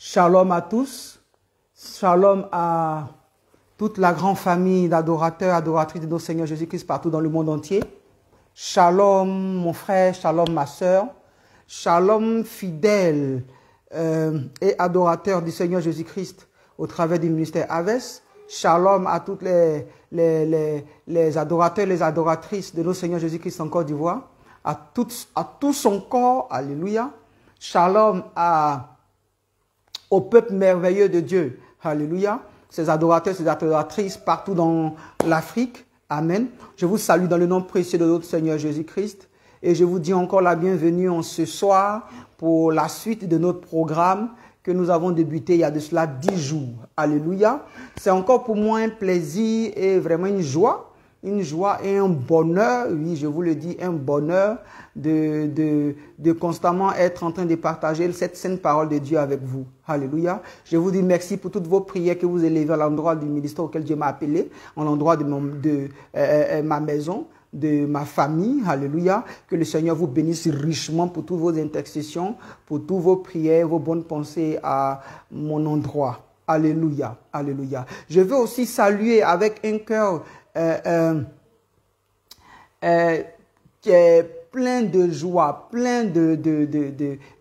Shalom à tous. Shalom à toute la grande famille d'adorateurs, adoratrices de notre Seigneur Jésus-Christ partout dans le monde entier. Shalom mon frère, shalom ma soeur. Shalom fidèles et adorateurs du Seigneur Jésus-Christ au travers du ministère Aves. Shalom à toutes les adorateurs, les adoratrices de notre Seigneur Jésus-Christ en Côte d'Ivoire. À tout son corps, alléluia. Shalom au peuple merveilleux de Dieu, alléluia. Ces adorateurs, ces adoratrices partout dans l'Afrique, amen. Je vous salue dans le nom précieux de notre Seigneur Jésus-Christ. Et je vous dis encore la bienvenue en ce soir pour la suite de notre programme que nous avons débuté il y a de cela 10 jours. Alléluia. C'est encore pour moi un plaisir et vraiment une joie et un bonheur, oui, je vous le dis, un bonheur de constamment être en train de partager cette sainte parole de Dieu avec vous. Alléluia. Je vous dis merci pour toutes vos prières que vous élevez à l'endroit du ministère auquel Dieu m'a appelé, à l'endroit de ma maison, de ma famille, alléluia, que le Seigneur vous bénisse richement pour toutes vos intercessions, pour toutes vos prières, vos bonnes pensées à mon endroit, alléluia, alléluia. Je veux aussi saluer avec un cœur qui est plein de joie, plein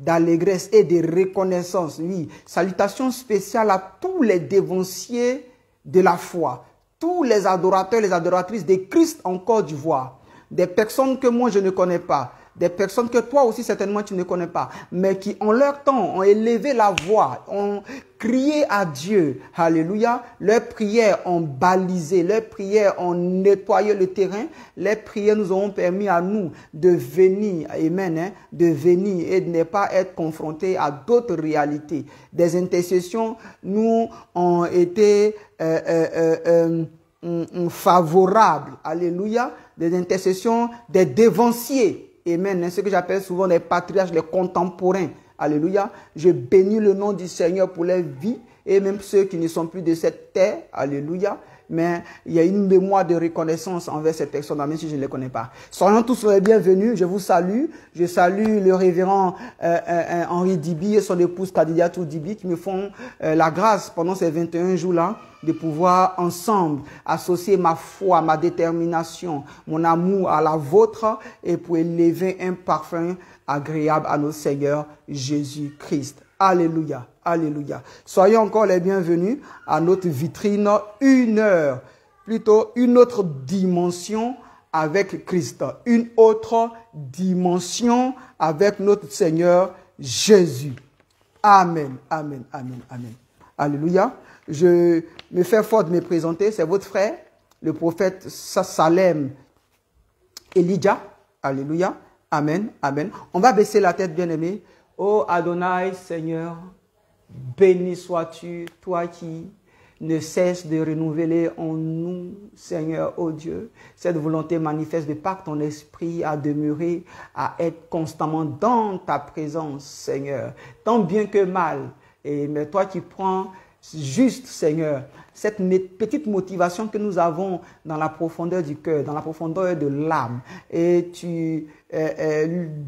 d'allégresse et de reconnaissance, oui, salutations spéciales à tous les dévanciers de la foi, tous les adorateurs, les adoratrices de Christ en Côte d'Ivoire, des personnes que moi je ne connais pas, des personnes que toi aussi certainement tu ne connais pas, mais qui en leur temps ont élevé la voix, ont crié à Dieu, alléluia, leurs prières ont balisé, leurs prières ont nettoyé le terrain, les prières nous ont permis à nous de venir, amen, de venir et de ne pas être confrontés à d'autres réalités. Des intercessions nous ont été favorables, alléluia, des intercessions des dévanciers, amen, ce que j'appelle souvent les patriarches, les contemporains, alléluia. Je bénis le nom du Seigneur pour les vies et même ceux qui ne sont plus de cette terre, alléluia. Mais il y a une mémoire de reconnaissance envers ces personnes, même si je ne les connais pas. Soyons tous les bienvenus, je vous salue. Je salue le révérend Henri Dibi et son épouse Kadidiatou Dibi qui me font la grâce pendant ces 21 jours-là de pouvoir ensemble associer ma foi, ma détermination, mon amour à la vôtre et pour élever un parfum agréable à notre Seigneur Jésus-Christ. Alléluia, alléluia. Soyez encore les bienvenus à notre vitrine, une heure, plutôt une autre dimension avec Christ, une autre dimension avec notre Seigneur Jésus. Amen, amen, amen, amen. Alléluia. Je me fais fort de me présenter, c'est votre frère, le prophète Salem Elijah. Alléluia. Amen, amen. On va baisser la tête, bien-aimé. Oh Adonai, Seigneur, béni sois-tu, toi qui ne cesses de renouveler en nous, Seigneur, oh Dieu, cette volonté manifeste de par ton esprit à demeurer, à être constamment dans ta présence, Seigneur, tant bien que mal. Mais toi qui prends juste, Seigneur, cette petite motivation que nous avons dans la profondeur du cœur, dans la profondeur de l'âme, et tu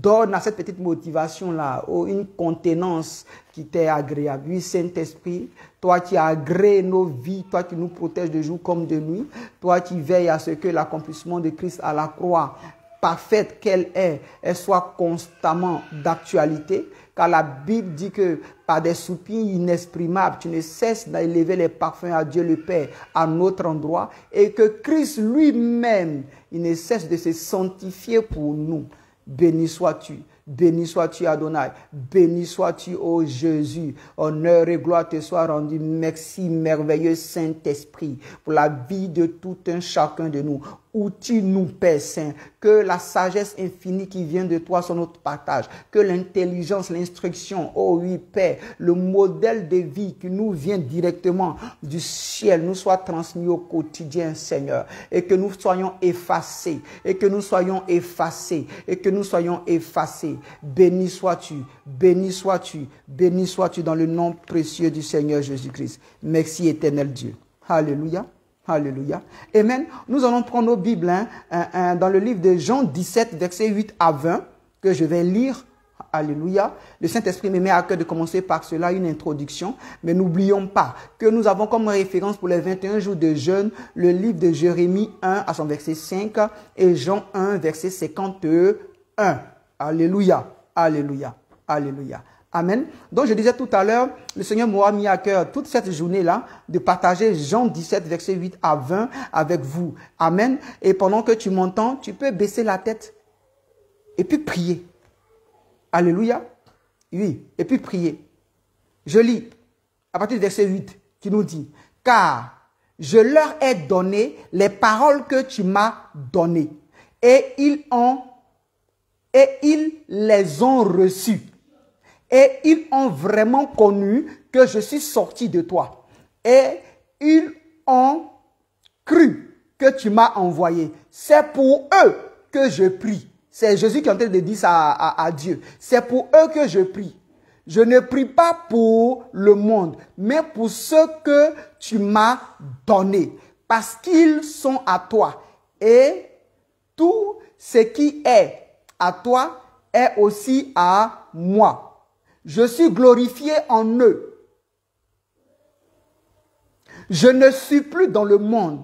donnes à cette petite motivation-là une contenance qui t'est agréable. Oui, Saint-Esprit, toi qui agrées nos vies, toi qui nous protèges de jour comme de nuit, toi qui veilles à ce que l'accomplissement de Christ à la croix, parfaite qu'elle est, elle soit constamment d'actualité, car la Bible dit que par des soupirs inexprimables, tu ne cesses d'élever les parfums à Dieu le Père à notre endroit, et que Christ lui-même, il ne cesse de se sanctifier pour nous. Béni sois-tu Adonai, béni sois-tu, ô Jésus. Honneur et gloire te soient rendus. Merci, merveilleux Saint-Esprit, pour la vie de tout un chacun de nous. Outille-nous, Père Saint, que la sagesse infinie qui vient de toi soit notre partage, que l'intelligence, l'instruction, oh oui, Père, le modèle de vie qui nous vient directement du ciel nous soit transmis au quotidien, Seigneur, et que nous soyons effacés, et que nous soyons effacés, et que nous soyons effacés. Béni sois-tu, béni sois-tu, béni sois-tu dans le nom précieux du Seigneur Jésus-Christ. Merci, éternel Dieu. Alléluia. Alléluia. Amen. Nous allons prendre nos Bibles dans le livre de Jean 17, versets 8 à 20, que je vais lire Alléluia. Le Saint-Esprit me met à cœur de commencer par cela, une introduction. Mais n'oublions pas que nous avons comme référence pour les 21 jours de jeûne le livre de Jérémie 1 à son verset 5 et Jean 1 verset 51. Alléluia. Alléluia. Alléluia. Amen. Donc je disais tout à l'heure, le Seigneur m'aura mis à cœur toute cette journée-là de partager Jean 17 verset 8 à 20 avec vous. Amen. Et pendant que tu m'entends, tu peux baisser la tête et puis prier. Alléluia. Oui, et puis prier. Je lis à partir du verset 8 qui nous dit, « Car je leur ai donné les paroles que tu m'as données, et ils les ont reçues. Et ils ont vraiment connu que je suis sorti de toi. Et ils ont cru que tu m'as envoyé. C'est pour eux que je prie. » C'est Jésus qui est en train de dire ça à Dieu. C'est pour eux que je prie. Je ne prie pas pour le monde, mais pour ceux que tu m'as donnés. Parce qu'ils sont à toi. Et tout ce qui est à toi est aussi à moi. Je suis glorifié en eux. Je ne suis plus dans le monde.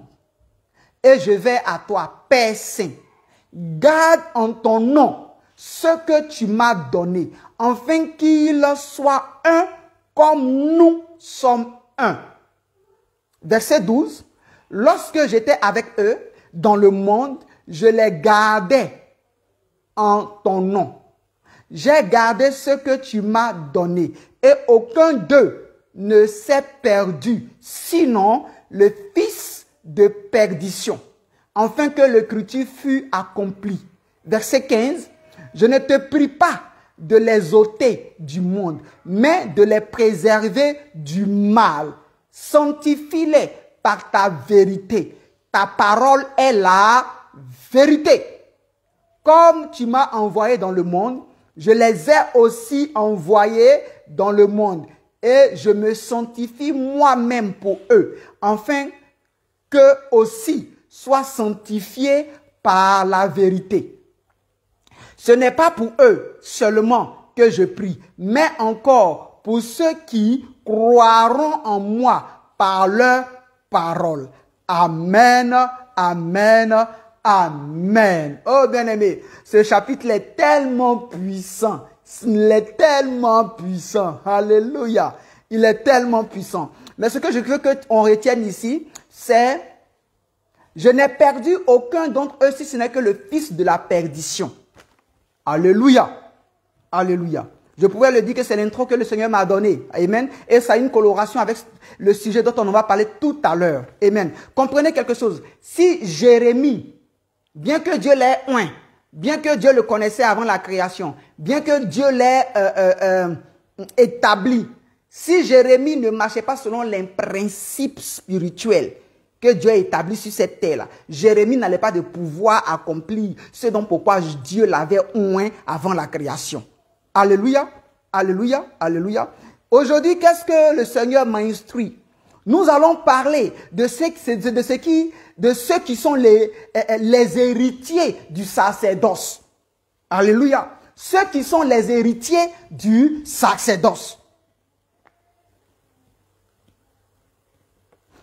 Et je vais à toi, Père Saint. Garde en ton nom ce que tu m'as donné, afin qu'ils soient un comme nous sommes un. Verset 12. Lorsque j'étais avec eux dans le monde, je les gardais en ton nom. J'ai gardé ce que tu m'as donné, et aucun d'eux ne s'est perdu, sinon le fils de perdition, afin que l'écriture fût accomplie. Verset 15. Je ne te prie pas de les ôter du monde, mais de les préserver du mal. Sanctifie-les par ta vérité. Ta parole est la vérité. Comme tu m'as envoyé dans le monde, je les ai aussi envoyés dans le monde. Et je me sanctifie moi-même pour eux, afin qu'eux aussi soient sanctifiés par la vérité. Ce n'est pas pour eux seulement que je prie, mais encore pour ceux qui croiront en moi par leur parole. Amen, amen, amen. Oh bien-aimé, ce chapitre est tellement puissant. Il est tellement puissant. Alléluia. Il est tellement puissant. Mais ce que je veux qu'on retienne ici, c'est: je n'ai perdu aucun d'entre eux si ce n'est que le fils de la perdition. Alléluia. Alléluia. Je pouvais le dire que c'est l'intro que le Seigneur m'a donné. Amen. Et ça a une coloration avec le sujet dont on va parler tout à l'heure. Amen. Comprenez quelque chose. Si Jérémie, bien que Dieu l'ait oint, bien que Dieu le connaissait avant la création, bien que Dieu l'ait établi, si Jérémie ne marchait pas selon les principes spirituels que Dieu a établi sur cette terre-là, Jérémie n'allait pas de pouvoir accomplir ce dont pourquoi Dieu l'avait oint avant la création. Alléluia, alléluia, alléluia. Aujourd'hui, qu'est-ce que le Seigneur m'a instruit? Nous allons parler de ceux qui sont les héritiers du sacerdoce. Alléluia. Ceux qui sont les héritiers du sacerdoce.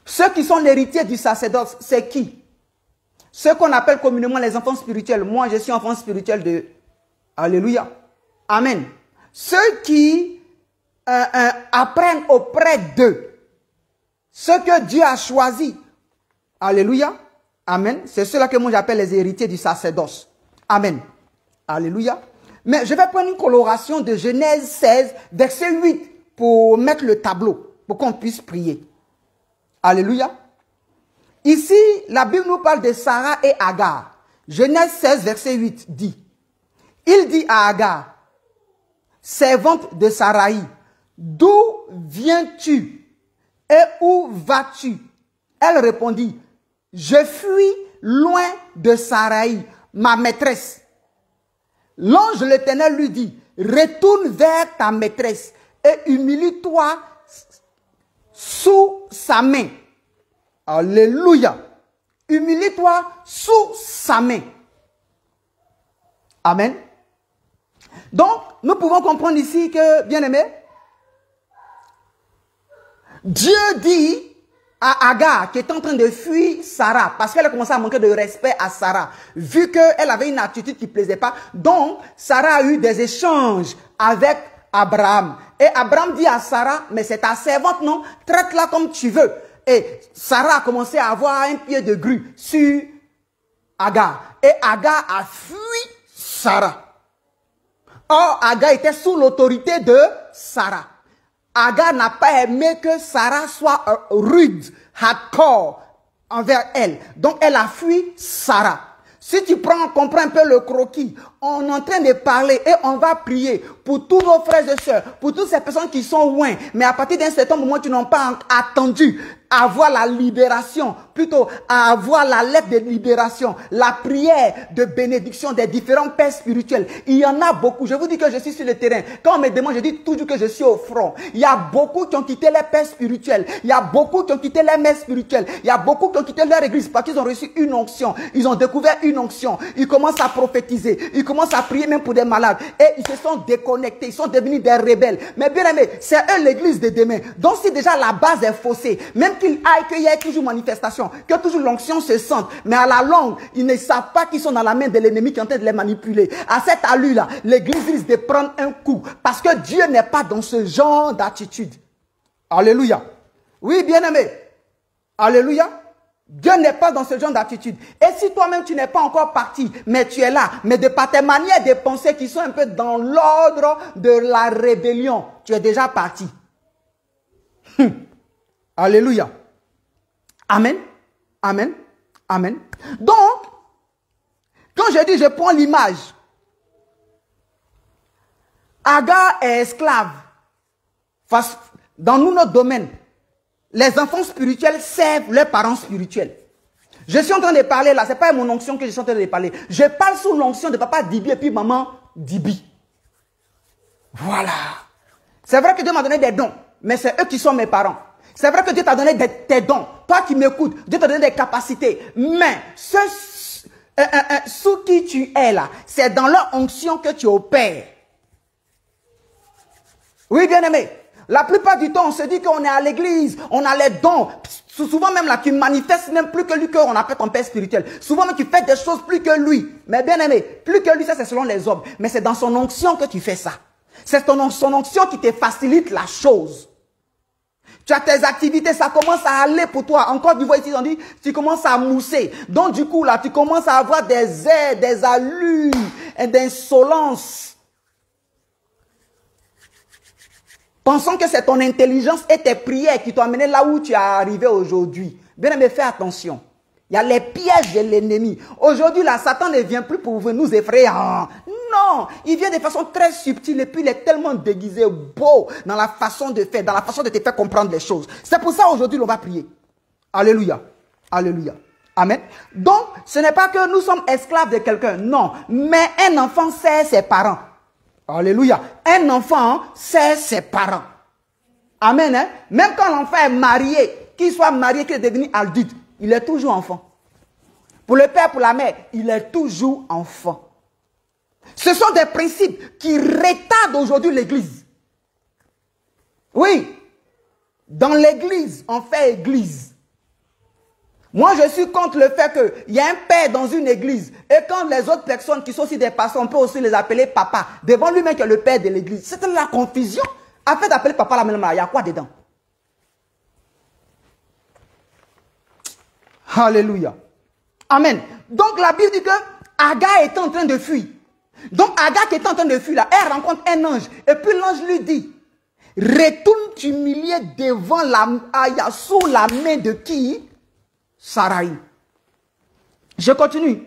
Ceux qui sont l'héritier du sacerdoce, c'est qui? Ceux qu'on appelle communément les enfants spirituels. Moi, je suis enfant spirituel de... Alléluia. Amen. Ceux qui apprennent auprès d'eux ce que Dieu a choisi. Alléluia. Amen. C'est cela que moi j'appelle les héritiers du sacerdoce. Amen. Alléluia. Mais je vais prendre une coloration de Genèse 16, verset 8, pour mettre le tableau, pour qu'on puisse prier. Alléluia. Ici, la Bible nous parle de Sarah et Agar. Genèse 16, verset 8 dit: il dit à Agar, servante de Saraï, d'où viens-tu et où vas-tu? Elle répondit, je fuis loin de Saraï, ma maîtresse. L'ange de l'Éternel lui dit, retourne vers ta maîtresse et humilie-toi sous sa main. Alléluia. Humilie-toi sous sa main. Amen. Donc, nous pouvons comprendre ici que, bien aimé, Dieu dit à Agar, qui est en train de fuir Sarah, parce qu'elle a commencé à manquer de respect à Sarah, vu qu'elle avait une attitude qui ne plaisait pas. Donc, Sarah a eu des échanges avec Abraham. Et Abraham dit à Sarah, mais c'est ta servante, non? Traite-la comme tu veux. Et Sarah a commencé à avoir un pied de grue sur Agar. Et Agar a fui Sarah. Or, Agar était sous l'autorité de Sarah. Agar n'a pas aimé que Sarah soit rude, hardcore envers elle. Donc, elle a fui Sarah. Si tu comprends un peu le croquis, on est en train de parler et on va prier pour tous vos frères et sœurs, pour toutes ces personnes qui sont loin, mais à partir d'un certain moment, tu n'as pas attendu à avoir la libération, plutôt à avoir la lettre de libération, la prière de bénédiction des différents pères spirituels. Il y en a beaucoup. Je vous dis que je suis sur le terrain. Quand on me demande, je dis toujours que je suis au front. Il y a beaucoup qui ont quitté les pères spirituels. Il y a beaucoup qui ont quitté les mères spirituelles. Il y a beaucoup qui ont quitté leur église parce qu'ils ont reçu une onction. Ils ont découvert une onction. Ils commencent à prophétiser. Ils commencent à prier même pour des malades. Et ils se sont déconnectés. Ils sont devenus des rebelles. Mais bien aimé, c'est eux l'église de demain. Donc si déjà la base est faussée, même qu'il y ait toujours manifestation, que toujours l'onction se sente, mais à la longue, ils ne savent pas qu'ils sont dans la main de l'ennemi qui est en train de les manipuler. À cette allure-là, l'église risque de prendre un coup parce que Dieu n'est pas dans ce genre d'attitude. Alléluia. Oui, bien-aimé. Alléluia. Dieu n'est pas dans ce genre d'attitude. Et si toi-même tu n'es pas encore parti, mais tu es là, mais de par tes manières de penser qui sont un peu dans l'ordre de la rébellion, tu es déjà parti. Alléluia. Amen. Amen. Amen. Donc, quand je dis, je prends l'image. Agar est esclave. Dans notre domaine, les enfants spirituels servent leurs parents spirituels. Je suis en train de parler là, ce n'est pas mon onction que je suis en train de parler. Je parle sous l'onction de papa Dibi et puis maman Dibi. Voilà. C'est vrai que Dieu m'a donné des dons, mais c'est eux qui sont mes parents. C'est vrai que Dieu t'a donné tes dons. Toi qui m'écoutes, Dieu t'a donné des capacités. Mais sous qui tu es là, c'est dans leur onction que tu opères. Oui, bien aimé. La plupart du temps, on se dit qu'on est à l'église, on a les dons. Souvent même là, tu manifestes même plus que lui, qu'on appelle ton père spirituel. Souvent même, tu fais des choses plus que lui. Mais bien aimé, plus que lui, ça c'est selon les hommes. Mais c'est dans son onction que tu fais ça. C'est son onction qui te facilite la chose. Tu as tes activités, ça commence à aller pour toi. Encore du voix ici, on dit, tu commences à mousser. Donc du coup, là, tu commences à avoir des airs, des allures, d'insolence. Pensant que c'est ton intelligence et tes prières qui t'ont amené là où tu es arrivé aujourd'hui. Bien aimé, fais attention. Il y a les pièges de l'ennemi. Aujourd'hui, là, Satan ne vient plus pour nous effrayer. Non, il vient de façon très subtile et puis il est tellement déguisé, beau dans la façon de faire, dans la façon de te faire comprendre les choses. C'est pour ça aujourd'hui, on va prier. Alléluia. Alléluia. Amen. Donc, ce n'est pas que nous sommes esclaves de quelqu'un. Non, mais un enfant sert ses parents. Alléluia. Un enfant sert ses parents. Amen. Hein? Même quand l'enfant est marié, qu'il soit marié, qu'il est devenu adulte, il est toujours enfant. Pour le père, pour la mère, il est toujours enfant. Ce sont des principes qui retardent aujourd'hui l'église. Oui. Dans l'église, on fait église. Moi, je suis contre le fait qu'il y a un père dans une église. Et quand les autres personnes qui sont aussi des pasteurs, on peut aussi les appeler papa. Devant lui-même qui est le père de l'église. C'est la confusion. Afin d'appeler papa la même, il y a quoi dedans? Alléluia. Amen. Donc la Bible dit que Agar est en train de fuir. Donc Agar qui est en train de fuir là, elle rencontre un ange. Et puis l'ange lui dit, retourne t'humilier devant sous la main de qui? Sarai. Je continue.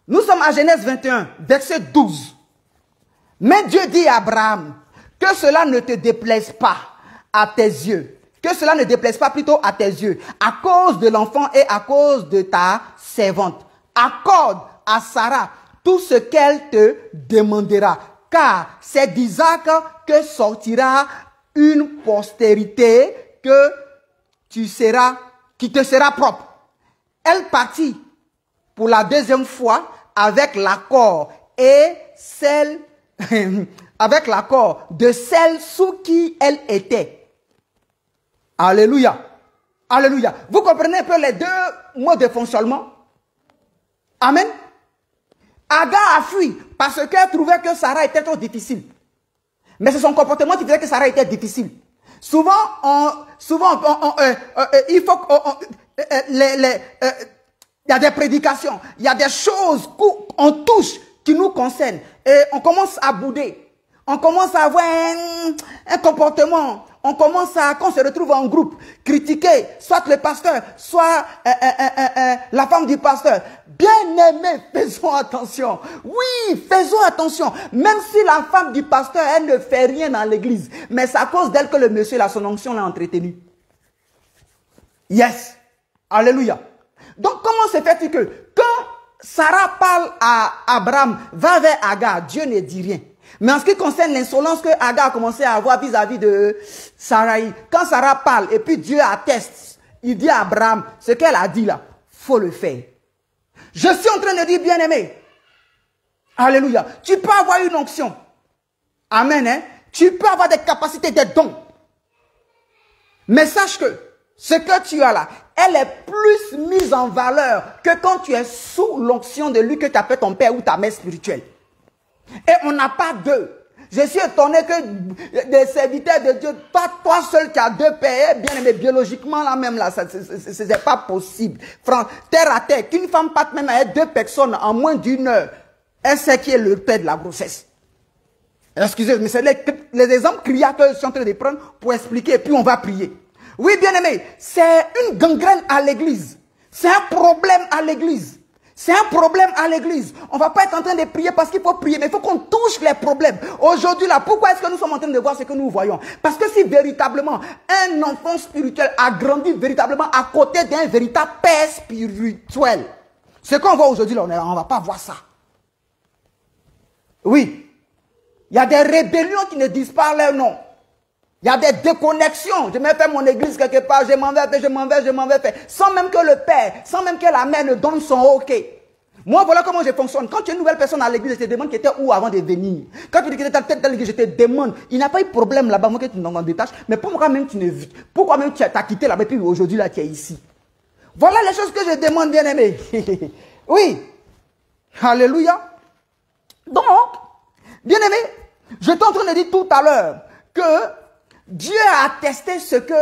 Nous sommes à Genèse 21, verset 12. Mais Dieu dit à Abraham, que cela ne te déplaise pas à tes yeux. Que cela ne déplaise pas plutôt à tes yeux. À cause de l'enfant et à cause de ta servante. Accorde à Sarah tout ce qu'elle te demandera. Car c'est d'Isaac que sortira une postérité qui te sera propre. Elle partit pour la deuxième fois avec l'accord et celle avec l'accord de celle sous qui elle était. Alléluia. Alléluia. Vous comprenez un peu les deux modes de fonctionnement? Amen. Agar a fui parce qu'elle trouvait que Sarah était trop difficile. Mais c'est son comportement qui faisait que Sarah était difficile. Souvent, il faut il y a des prédications, il y a des choses qu'on touche qui nous concernent. Et on commence à bouder. On commence à avoir un comportement. On commence à, quand on se retrouve en groupe, critiquer soit le pasteur, soit la femme du pasteur. Bien-aimés, faisons attention. Oui, faisons attention. Même si la femme du pasteur, elle ne fait rien dans l'église. Mais c'est à cause d'elle que le monsieur, là, son onction l'a entretenu. Yes. Alléluia. Donc, comment se fait-il que quand Sarah parle à Abraham, va vers Agar, Dieu ne dit rien. Mais en ce qui concerne l'insolence que Agar a commencé à avoir vis-à-vis de Sarai, quand Sarah parle et puis Dieu atteste, il dit à Abraham, ce qu'elle a dit là, faut le faire. Je suis en train de dire, bien-aimé, alléluia, tu peux avoir une onction. Amen, hein? Tu peux avoir des capacités, des dons. Mais sache que ce que tu as là, elle est plus mise en valeur que quand tu es sous l'onction de lui que tu appelles ton père ou ta mère spirituelle. Et on n'a pas deux. Je suis étonné que des serviteurs de Dieu, toi seul qui as deux pères, bien aimé, biologiquement là même là, c'est pas possible. Terre à terre, qu'une femme parte même avec deux personnes en moins d'une heure, elle sait qui est le père de la grossesse. Excusez-moi, mais c'est les exemples criards que je suis en train de prendre pour expliquer, et puis on va prier. Oui, bien aimé, c'est une gangrène à l'église. C'est un problème à l'église. C'est un problème à l'église. On ne va pas être en train de prier parce qu'il faut prier, mais il faut qu'on touche les problèmes. Aujourd'hui, là, pourquoi est-ce que nous sommes en train de voir ce que nous voyons? Parce que si véritablement un enfant spirituel a grandi véritablement à côté d'un véritable père spirituel, ce qu'on voit aujourd'hui, là, on ne va pas voir ça. Oui. Il y a des rébellions qui ne disent pas leur nom. Il y a des déconnexions. Je vais faire mon église quelque part, je m'en vais faire. Sans même que le père, sans même que la mère ne donne son OK. Moi, voilà comment je fonctionne. Quand tu es une nouvelle personne à l'église, je te demande qui était où avant de venir. Quand tu dis que tu étais tête de l'église, je te demande. Il n'y a pas eu de problème là-bas, moi que tu n'en détaches. Mais pourquoi même tu ne vis? Pourquoi même tu as quitté là-bas et puis aujourd'hui là tu es ici? Voilà les choses que je demande, bien aimé. Oui. Alléluia. Donc, bien aimé, je t'ai en train de dire tout à l'heure que Dieu a attesté ce que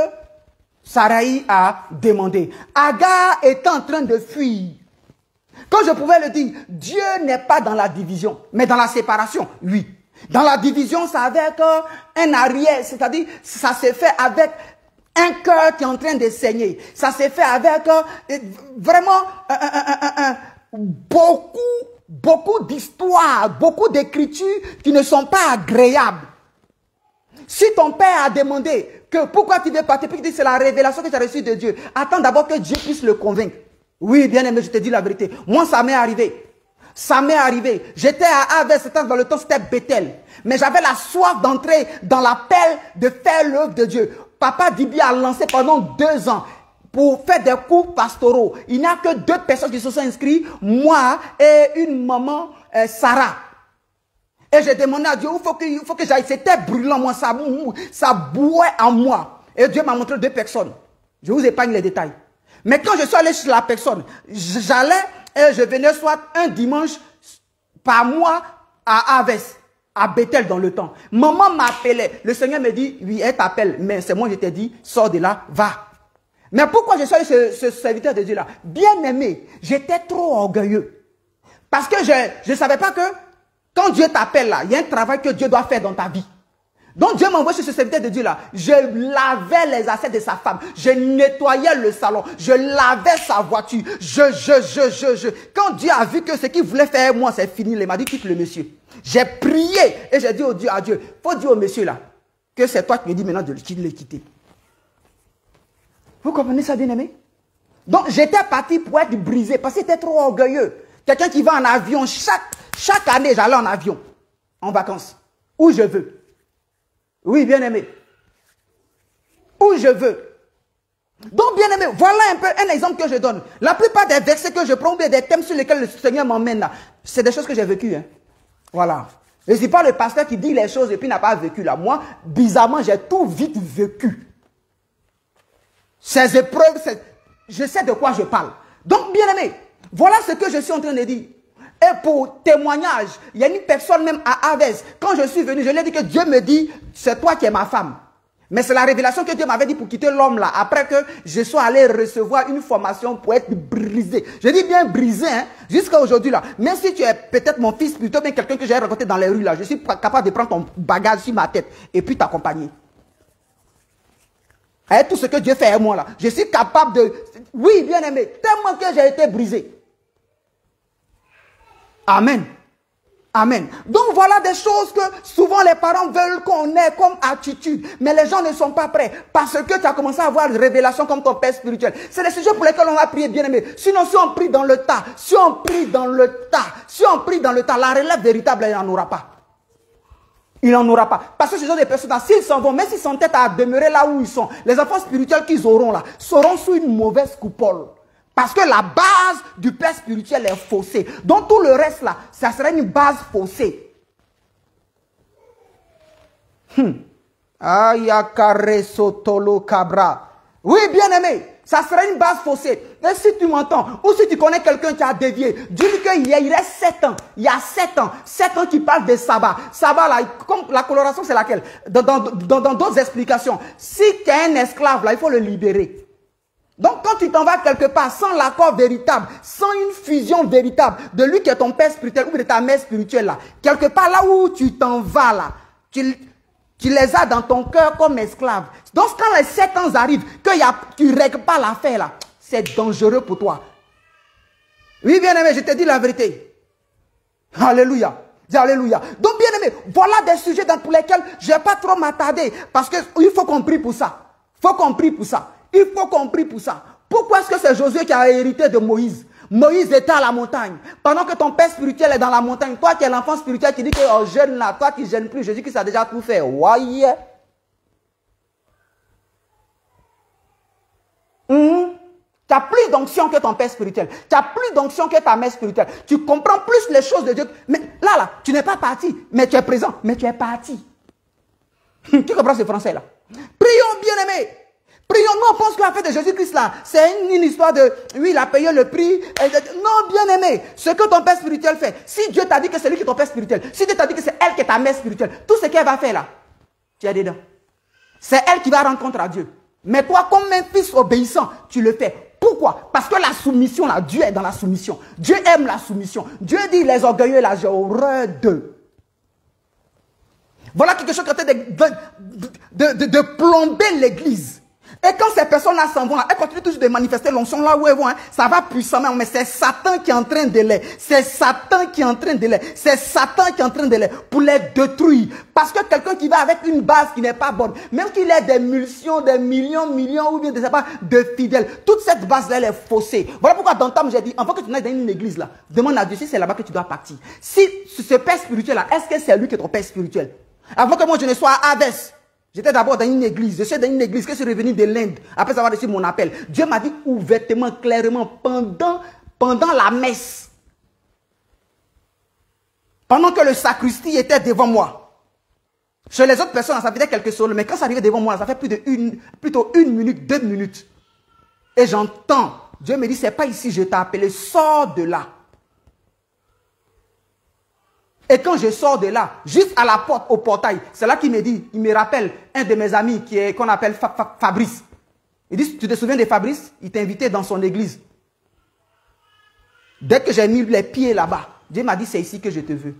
Sarai a demandé. Agar est en train de fuir. Quand je pouvais le dire, Dieu n'est pas dans la division, mais dans la séparation, oui. Dans la division, c'est avec un arrière, c'est-à-dire ça se fait avec un cœur qui est en train de saigner. Ça se fait avec vraiment beaucoup d'histoires, beaucoup d'écritures qui ne sont pas agréables. Si ton père a demandé que pourquoi tu veux partir, puis tu dis c'est la révélation que tu as reçue de Dieu, attends d'abord que Dieu puisse le convaincre. Oui, bien aimé, je te dis la vérité. Moi, ça m'est arrivé. Ça m'est arrivé. J'étais à Aves, dans le temps, c'était Bethel. Mais j'avais la soif d'entrer dans l'appel de faire l'œuvre de Dieu. Papa Dibi a lancé pendant 2 ans pour faire des cours pastoraux. Il n'y a que 2 personnes qui se sont inscrites, moi et une maman, Sarah. Et j'ai demandé à Dieu, il faut que j'aille. C'était brûlant, moi, ça bouait en moi. Et Dieu m'a montré 2 personnes. Je vous épargne les détails. Mais quand je suis allé chez la personne, j'allais et je venais soit un dimanche par mois à Aves, à Bethel dans le temps. Maman m'appelait. Le Seigneur me dit, oui, elle t'appelle. Mais c'est moi, je t'ai dit, sors de là, va. Mais pourquoi je suis allé chez ce serviteur de Dieu là? Bien aimé, j'étais trop orgueilleux. Parce que je ne savais pas que quand Dieu t'appelle là, il y a un travail que Dieu doit faire dans ta vie. Donc Dieu m'a envoyé chez ce serviteur de Dieu là. Je lavais les assiettes de sa femme. Je nettoyais le salon. Je lavais sa voiture. Quand Dieu a vu que ce qu'il voulait faire moi, c'est fini, il m'a dit quitte le monsieur. J'ai prié et j'ai dit à Dieu, faut dire au monsieur là que c'est toi qui me dis maintenant de le quitter. Vous comprenez ça, bien aimé? Donc j'étais parti pour être brisé parce qu'il était trop orgueilleux. Quelqu'un qui va en avion, chaque année j'allais en avion, en vacances, où je veux. Oui, bien aimé. Où je veux. Donc, bien aimé, voilà un peu un exemple que je donne. La plupart des versets que je prends, des thèmes sur lesquels le Seigneur m'emmène là, c'est des choses que j'ai vécues. Hein. Voilà. Je ne suis pas le pasteur qui dit les choses et puis n'a pas vécu là. Moi, bizarrement, j'ai tout vite vécu. Ces épreuves, je sais de quoi je parle. Donc, bien aimé, voilà ce que je suis en train de dire. Et pour témoignage, il y a une personne même à Aves. Quand je suis venu, je lui ai dit que Dieu me dit, c'est toi qui es ma femme. Mais c'est la révélation que Dieu m'avait dit pour quitter l'homme là. Après que je sois allé recevoir une formation pour être brisé. Je dis bien brisé, hein, jusqu'à aujourd'hui là. Même si tu es peut-être mon fils, plutôt bien quelqu'un que j'ai rencontré dans les rues là. Je suis capable de prendre ton bagage sur ma tête et puis t'accompagner. Avec tout ce que Dieu fait à moi là. Je suis capable de... Oui, bien aimé, tellement que j'ai été brisé. Amen. Amen. Donc voilà des choses que souvent les parents veulent qu'on ait comme attitude. Mais les gens ne sont pas prêts. Parce que tu as commencé à avoir une révélation comme ton père spirituel. C'est des sujets pour lesquels on va prier, bien aimé. Sinon, si on prie dans le tas, la relève véritable, il n'en aura pas. Il n'en aura pas. Parce que ce sont des personnes, s'ils s'en vont, même s'ils s'entêtent à demeurer là où ils sont, les enfants spirituels qu'ils auront là, seront sous une mauvaise coupole. Parce que la base du père spirituel est faussée. Donc tout le reste là, ça serait une base faussée. Ayakare sotolo cabra. Oui, bien aimé, ça serait une base faussée. Et si tu m'entends, ou si tu connais quelqu'un qui a dévié, dis-lui qu'il reste 7 ans. Il y a 7 ans. 7 ans qui parle de sabbat. Sabbat là, comme la coloration c'est laquelle? Dans d'autres explications. Si tu es un esclave là, il faut le libérer. Donc, quand tu t'en vas quelque part sans l'accord véritable, sans une fusion véritable de lui qui est ton père spirituel ou de ta mère spirituelle là, quelque part là où tu t'en vas là, tu les as dans ton cœur comme esclaves. Donc, quand les 7 ans arrivent, que tu ne règles pas l'affaire là, c'est dangereux pour toi. Oui, bien aimé, je te dis la vérité. Alléluia. Alléluia. Donc, bien aimé, voilà des sujets pour lesquels je ne vais pas trop m'attarder parce qu'il faut qu'on prie pour ça. Il faut qu'on prie pour ça. Il faut qu'on prie pour ça. Pourquoi est-ce que c'est Josué qui a hérité de Moïse? Moïse était à la montagne. Pendant que ton père spirituel est dans la montagne, toi qui es l'enfant spirituel qui dit que oh, jeûne là, toi qui ne jeûnes plus, Jésus qui a déjà tout fait. Ouais. Tu as plus d'onction que ton père spirituel. Tu as plus d'onction que ta mère spirituelle. Tu comprends plus les choses de Dieu. Mais là, tu n'es pas parti, mais tu es présent, mais tu es parti. Tu comprends ce français là? Prions, bien aimés. Prions, non, on pense que l'affaire de Jésus-Christ là, c'est une histoire de, oui, il a payé le prix. Non, bien aimé, ce que ton père spirituel fait, si Dieu t'a dit que c'est lui qui est ton père spirituel, si Dieu t'a dit que c'est elle qui est ta mère spirituelle, tout ce qu'elle va faire là, tu es dedans. C'est elle qui va rendre compte à Dieu. Mais toi, comme un fils obéissant, tu le fais. Pourquoi? Parce que la soumission là, Dieu est dans la soumission. Dieu aime la soumission. Dieu dit les orgueilleux là, j'ai horreur d'eux. Voilà quelque chose qui est en train de plomber l'église. Et quand ces personnes-là s'en vont, elles continuent toujours de manifester l'onction là où elles vont. Hein, ça va puissamment, mais c'est Satan qui est en train de les. C'est Satan qui est en train de les. C'est Satan qui est en train de les. Pour les détruire. Parce que quelqu'un qui va avec une base qui n'est pas bonne, même qu'il ait des mulsions, des millions, ou bien, je ne sais pas, de fidèles, toute cette base-là, elle est faussée. Voilà pourquoi dans Tam, j'ai dit, avant que tu n'ailles dans une église là, demande à Dieu si c'est là-bas que tu dois partir. Si ce père spirituel là, est-ce que c'est lui qui est ton père spirituel? Avant que moi je ne sois à Aves. J'étais d'abord dans une église. Je suis dans une église que je suis revenu de l'Inde après avoir reçu mon appel. Dieu m'a dit ouvertement, clairement, pendant la messe. Pendant que le sacristie était devant moi. Chez les autres personnes, ça faisait quelque chose. Mais quand ça arrivait devant moi, ça fait plutôt une minute, 2 minutes. Et j'entends, Dieu me dit, c'est pas ici, je t'ai appelé, sors de là. Et quand je sors de là, juste à la porte, au portail, c'est là qu'il me dit, il me rappelle un de mes amis qu'on appelle Fabrice. Il dit, tu te souviens de Fabrice? Il t'a invité dans son église. Dès que j'ai mis les pieds là-bas, Dieu m'a dit, c'est ici que je te veux.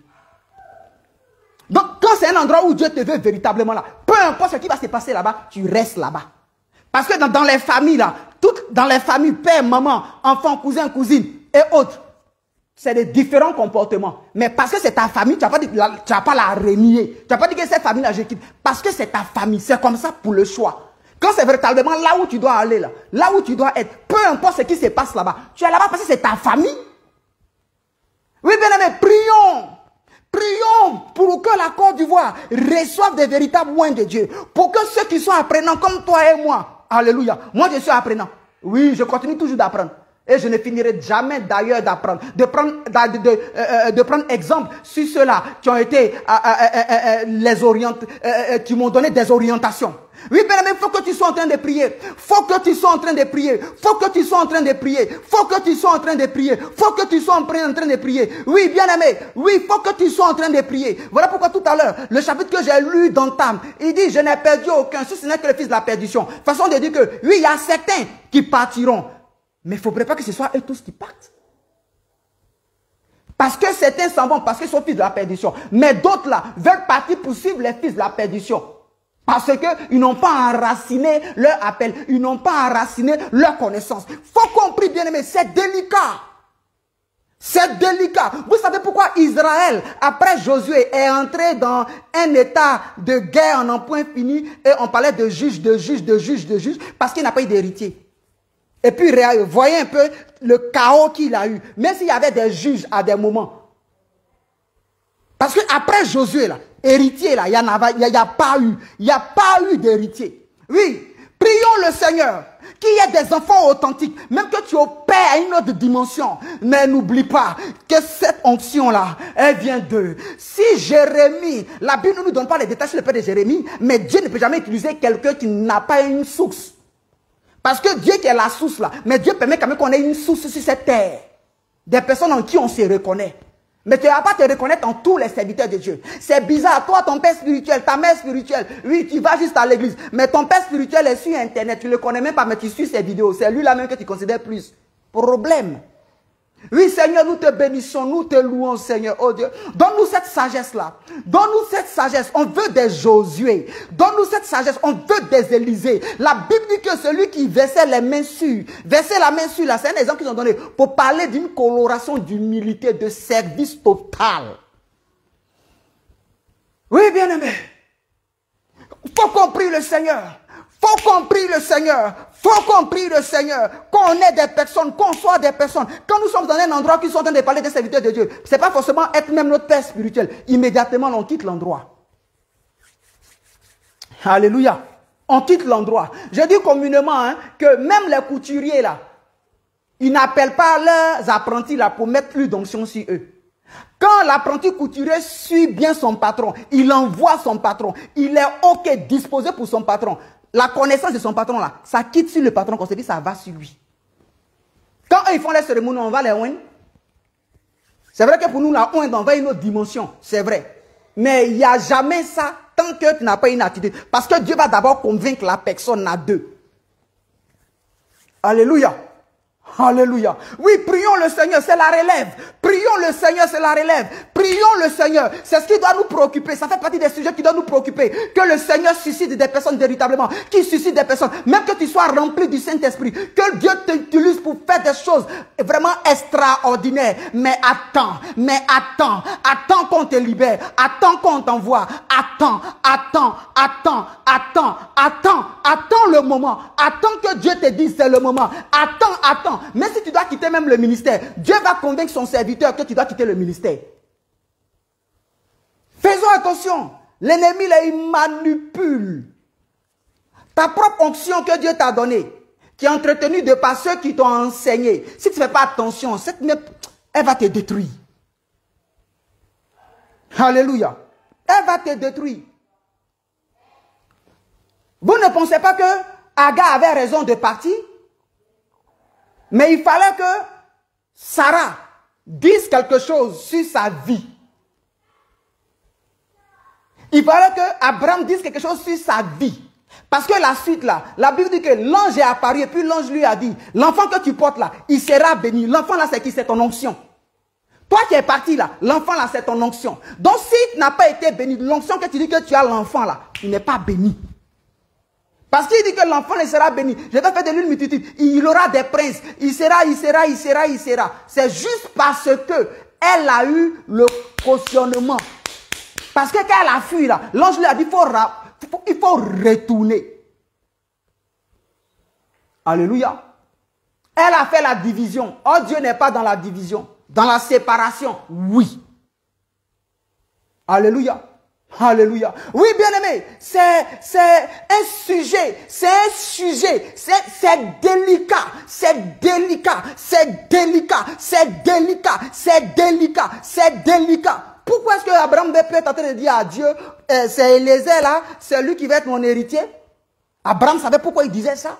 Donc, quand c'est un endroit où Dieu te veut véritablement là, peu importe ce qui va se passer là-bas, tu restes là-bas. Parce que dans les familles là, dans les familles, père, maman, enfant, cousin, cousine et autres, c'est des différents comportements. Mais parce que c'est ta famille, tu n'as pas la renier. Tu n'as pas dit que cette famille-là, je quitte. Parce que c'est ta famille. C'est comme ça pour le choix. Quand c'est véritablement là où tu dois aller, là où tu dois être, peu importe ce qui se passe là-bas, tu es là-bas parce que c'est ta famille. Oui, bien aimé, prions. Prions pour que la Côte d'Ivoire reçoive des véritables oins de Dieu. Pour que ceux qui sont apprenants comme toi et moi, alléluia, moi je suis apprenant. Oui, je continue toujours d'apprendre. Et je ne finirai jamais d'ailleurs d'apprendre, de prendre exemple sur ceux-là qui ont été qui m'ont donné des orientations. Oui, bien-aimé, il faut que tu sois en train de prier. Faut que tu sois en train de prier. Faut que tu sois en train de prier. Faut que tu sois en train de prier. Faut que tu sois en train de prier. Oui, bien-aimé. Oui, faut que tu sois en train de prier. Voilà pourquoi tout à l'heure, le chapitre que j'ai lu d'Entame, il dit, je n'ai perdu aucun, si ce n'est que le fils de la perdition. Façon de dire que, oui, il y a certains qui partiront. Mais il ne faudrait pas que ce soit eux tous qui partent. Parce que certains s'en vont, parce qu'ils sont fils de la perdition. Mais d'autres là, veulent partir pour suivre les fils de la perdition. Parce qu'ils n'ont pas enraciné leur appel. Ils n'ont pas enraciné leur connaissance. Faut comprendre, bien aimé, c'est délicat. C'est délicat. Vous savez pourquoi Israël, après Josué, est entré dans un état de guerre en un point fini et on parlait de juge, de juge, de juge, de juge, parce qu'il n'a pas eu d'héritier. Et puis, voyez un peu le chaos qu'il a eu. Même s'il y avait des juges à des moments. Parce qu'après Josué, là, héritier, là, il n'y a pas eu. Il n'y a pas eu d'héritier. Oui, prions le Seigneur. Qu'il y ait des enfants authentiques. Même que tu opères à une autre dimension. Mais n'oublie pas que cette onction-là, elle vient d'eux. Si Jérémie, la Bible ne nous donne pas les détails sur le père de Jérémie, mais Dieu ne peut jamais utiliser quelqu'un qui n'a pas une source. Parce que Dieu qui est la source là, mais Dieu permet quand même qu'on ait une source sur cette terre. Des personnes en qui on se reconnaît. Mais tu ne vas pas te reconnaître en tous les serviteurs de Dieu. C'est bizarre, toi, ton père spirituel, ta mère spirituelle, oui, tu vas juste à l'église. Mais ton père spirituel est sur Internet, tu ne le connais même pas, mais tu suis ses vidéos. C'est lui là même que tu considères plus. Problème. Oui, Seigneur, nous te bénissons, nous te louons, Seigneur, oh Dieu. Donne-nous cette sagesse-là. Donne-nous cette sagesse. On veut des Josué. Donne-nous cette sagesse. On veut des Élisée. La Bible dit que celui qui versait les mains sur, versait la main sur, là, c'est un exemple qu'ils ont donné pour parler d'une coloration d'humilité, de service total. Oui, bien-aimé. Faut qu'on prie le Seigneur. Faut qu'on prie le Seigneur. Faut qu'on prie le Seigneur. Qu'on ait des personnes, qu'on soit des personnes. Quand nous sommes dans un endroit qui sont en train de parler des serviteurs de Dieu, ce n'est pas forcément être même notre père spirituel. Immédiatement, on quitte l'endroit. Alléluia. On quitte l'endroit. Je dis communément hein, que même les couturiers là, ils n'appellent pas leurs apprentis là pour mettre plus d'onction sur eux. Quand l'apprenti couturier suit bien son patron, il envoie son patron, il est ok, disposé pour son patron. La connaissance de son patron là, ça quitte sur le patron, qu'on se dit ça va sur lui. Quand eux, ils font les cérémonies, on va les oindre. C'est vrai que pour nous, la oindre, on va à une autre dimension, c'est vrai. Mais il n'y a jamais ça tant que tu n'as pas une attitude. Parce que Dieu va d'abord convaincre la personne à deux. Alléluia. Alléluia. Oui, prions le Seigneur, c'est la relève. Prions le Seigneur, c'est la relève. Prions le Seigneur, c'est ce qui doit nous préoccuper. Ça fait partie des sujets qui doivent nous préoccuper. Que le Seigneur suscite des personnes véritablement. Qui suscite des personnes. Même que tu sois rempli du Saint-Esprit. Que Dieu t'utilise pour faire des choses vraiment extraordinaires. Mais attends. Attends qu'on te libère. Attends qu'on t'envoie. Attends le moment. Attends que Dieu te dise c'est le moment. Attends. Mais si tu dois quitter même le ministère, Dieu va convaincre son serviteur que tu dois quitter le ministère. Faisons attention. L'ennemi, là, il manipule. Ta propre onction que Dieu t'a donnée, qui est entretenue de par ceux qui t'ont enseigné. Si tu ne fais pas attention, elle va te détruire. Alléluia. Elle va te détruire. Vous ne pensez pas que Agar avait raison de partir? Mais il fallait que Sarah dise quelque chose sur sa vie. Il fallait que Abraham dise quelque chose sur sa vie. Parce que la suite là, la Bible dit que l'ange est apparu et puis l'ange lui a dit, l'enfant que tu portes là, il sera béni. L'enfant là, c'est qui? C'est ton onction. Toi qui es parti là, l'enfant là, c'est ton onction. Donc si tu n'as pas été béni, l'onction que tu dis que tu as l'enfant là, il n'est pas béni. Parce qu'il dit que l'enfant ne sera béni. Je vais faire de lui une multitude. Il aura des princes. Il sera. C'est juste parce que elle a eu le cautionnement. Parce que quand elle a fui là, l'ange lui a dit il faut retourner. Alléluia. Elle a fait la division. Oh, Dieu n'est pas dans la division. Dans la séparation, oui. Alléluia. Alléluia. Oui, bien-aimé, c'est un sujet, c'est délicat, c'est délicat, c'est délicat, c'est délicat, c'est délicat, c'est délicat. Pourquoi est-ce que Abraham peut être en train de dire à Dieu, c'est Élisée là, c'est lui qui va être mon héritier? Abraham savait pourquoi il disait ça?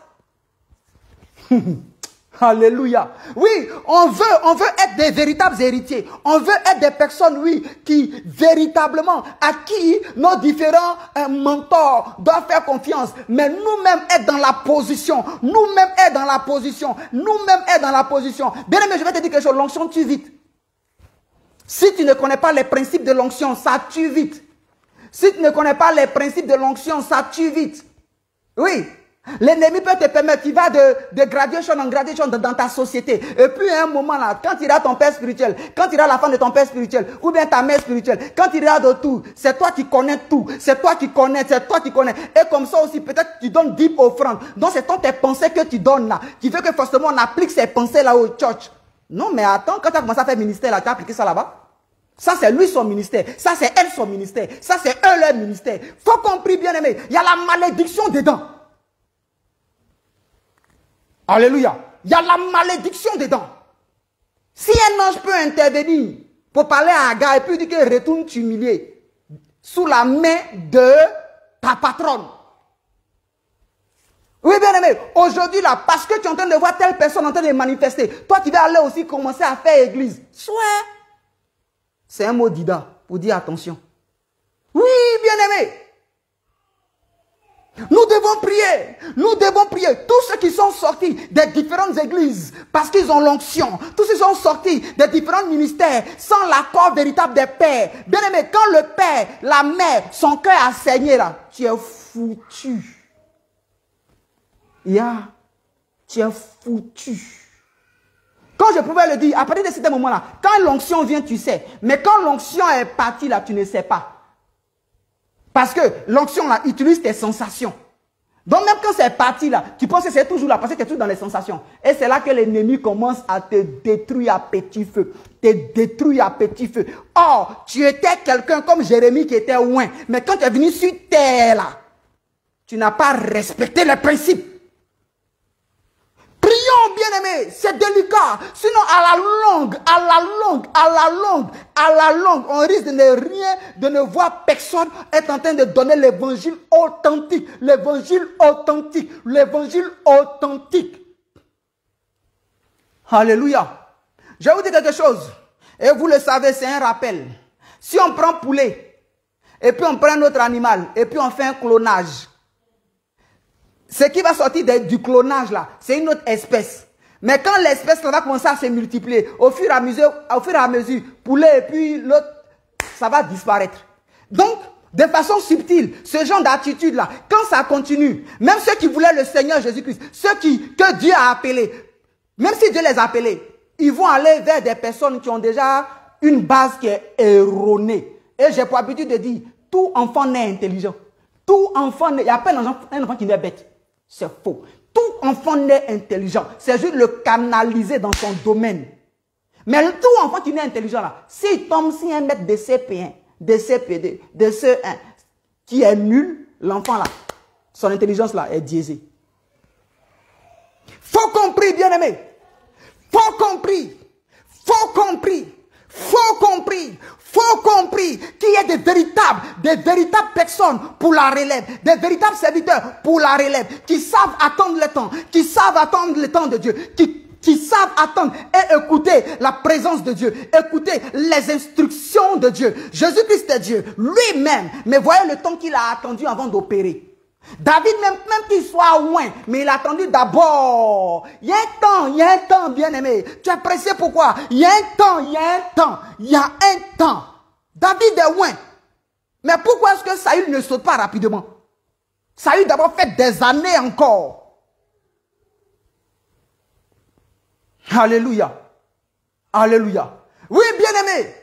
Alléluia. Oui, on veut être des véritables héritiers. On veut être des personnes, oui, qui véritablement, à qui nos différents mentors doivent faire confiance. Mais nous-mêmes être dans la position. Nous-mêmes être dans la position. Nous-mêmes être dans la position. Bien aimé, je vais te dire quelque chose. L'onction tue vite. Si tu ne connais pas les principes de l'onction, ça tue vite. Si tu ne connais pas les principes de l'onction, ça tue vite. Oui. L'ennemi peut te permettre, tu vas de graduation en graduation dans ta société. Et puis à un moment là, quand tu iras ton père spirituel, quand tu iras la femme de ton père spirituel, ou bien ta mère spirituelle, quand tu iras de tout, c'est toi qui connais tout. C'est toi qui connais, c'est toi qui connais. Et comme ça aussi, peut-être tu donnes 10 offrandes. Donc c'est tes pensées que tu donnes là. Tu veux que forcément on applique ces pensées là au church. Non mais attends, quand tu as commencé à faire ministère là, tu as appliqué ça là-bas. Ça, c'est lui son ministère. Ça, c'est elle son ministère. Ça, c'est eux leur ministère. Faut comprendre, bien aimé. Il y a la malédiction dedans. Alléluia. Il y a la malédiction dedans. Si un ange peut intervenir pour parler à Agar et puis dire qu'il retourne t'humilier sous la main de ta patronne. Oui, bien aimé. Aujourd'hui, là, parce que tu es en train de voir telle personne en train de manifester, toi, tu vas aller aussi commencer à faire église. Soit. C'est un mot d'Ida pour dire attention. Oui, bien-aimé. Nous devons prier. Nous devons prier. Tous ceux qui sont sortis des différentes églises parce qu'ils ont l'onction. Tous ceux qui sont sortis des différents ministères sans l'accord véritable des pères. Bien-aimé, quand le père, la mère, son cœur a saigné là, tu es foutu. Tu es foutu. Quand je pouvais le dire, à partir de ce moment-là, quand l'onction vient, tu sais. Mais quand l'onction est partie, là, tu ne sais pas. Parce que l'onction, là, utilise tes sensations. Donc même quand c'est parti, là, tu penses que c'est toujours là, parce que tu es toujours dans les sensations. Et c'est là que l'ennemi commence à te détruire à petit feu. Te détruire à petit feu. Or, tu étais quelqu'un comme Jérémie qui était loin. Mais quand tu es venu sur terre, là, tu n'as pas respecté les principes. Prions, bien-aimés, c'est délicat. Sinon, à la longue, on risque de ne voir personne être en train de donner l'évangile authentique. L'évangile authentique. L'évangile authentique. Alléluia. Je vais vous dire quelque chose. Et vous le savez, c'est un rappel. Si on prend poulet, et puis on prend un autre animal, et puis on fait un clonage, ce qui va sortir du clonage là, c'est une autre espèce. Mais quand l'espèce va commencer à se multiplier, au fur et à mesure, poulet et puis l'autre, ça va disparaître. Donc, de façon subtile, ce genre d'attitude là, quand ça continue, même ceux qui voulaient le Seigneur Jésus-Christ, que Dieu a appelés, même si Dieu les a appelés, ils vont aller vers des personnes qui ont déjà une base qui est erronée. Et j'ai pour habitude de dire, tout enfant naît intelligent. Tout enfant naît, il n'y a pas un enfant qui naît bête. C'est faux. Tout enfant naît intelligent. C'est juste le canaliser dans son domaine. Mais tout enfant qui naît intelligent là, s'il tombe sur un maître de CP1, de CP2, de CE1, qui est nul, l'enfant là, son intelligence là est biaisée. Faut compris, bien-aimé. Faut compris. Faut compris. Faut compris. Faut compris qu'il y ait des véritables personnes pour la relève, des véritables serviteurs pour la relève, qui savent attendre le temps, qui savent attendre le temps de Dieu, qui savent attendre et écouter la présence de Dieu, écouter les instructions de Dieu. Jésus-Christ est Dieu, lui-même. Mais voyez le temps qu'il a attendu avant d'opérer. David, même qu'il soit loin, mais il a attendu d'abord. Il y a un temps, bien-aimé. Tu es pressé pourquoi? Il y a un temps. David est loin. Mais pourquoi est-ce que Saül ne saute pas rapidement? Saül d'abord fait des années encore. Alléluia. Alléluia. Oui, bien-aimé.